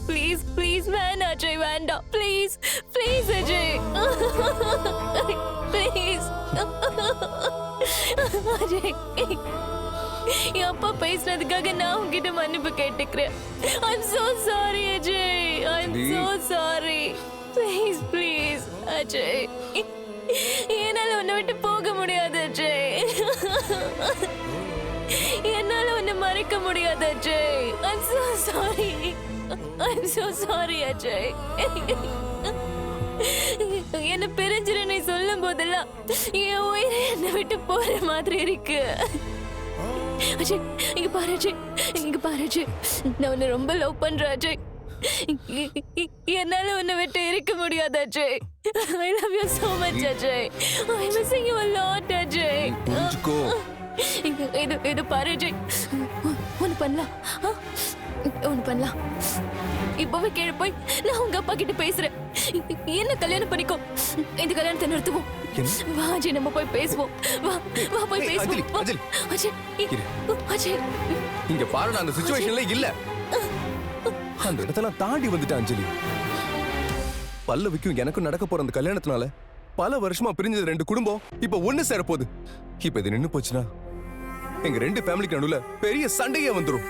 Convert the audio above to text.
Please please வேண்டாம் அஜய், வேண்டாம் please please Ajay, please Ajay. என் அப்பா பேசினதுக்காக நான் உங்ககிட்ட மன்னிப்பு கேட்டுக்கிறேன். I'm so sorry Ajay, I'm so sorry. Please please Ajay, என்னால உன்னை விட்டு போக முடியாது அஜய், என்னால உன்னை மறைக்க முடியாது Ajay. I'm so sorry, I'm so sorry Ajay. என்ன பிரிஞ்சிரு நீ சொல்லும் போதெல்லாம் என் உயிரை என்னை விட்டு போற மாதிரி இருக்கு. அஜய் இங்க பாரு அஜய், இங்க பாரு அஜய், நான் உன்னை ரொம்ப லவ் பண்றேன் அஜய். என்னால உன்னை விட்டு இருக்க முடியாது Ajay. I love you so much Ajay. I'm missing you a lot Ajay. இது பாரு அஜய், ஒன்னு பண்ணலாம், ஒன்னு பண்ணலாம். இப்பவே கீழே போய் நான் உங்க அப்பா கிட்ட பேசுறேன். என்ன கல்யாணம் பண்ணிக்கோ, இந்த கல்யாணத்தை நிறுத்துவோம். வா அஜய், நம்ம போய் பேசுவோம். வா வா போய் பேசுவோம். அஜய் அஜய், இங்க பாரு, நான் அந்த சிச்சுவேஷன்ல இல்ல. அந்த இடத்தெல்லாம் தாண்டி வந்துட்டேன் அஞ்சலி. பல்லவிக்கும் எனக்கும் நடக்க போற அந்த கல்யாணத்தினால பல வருஷமா பிரிஞ்சது ரெண்டு குடும்பம் இப்ப ஒண்ணு சேர போகுது. இப்ப இது நின்னு போச்சுன்னா எங்க ரெண்டு ஃபேமிலிக்கு நடுவுல பெரிய சண்டையே வந்துரும்.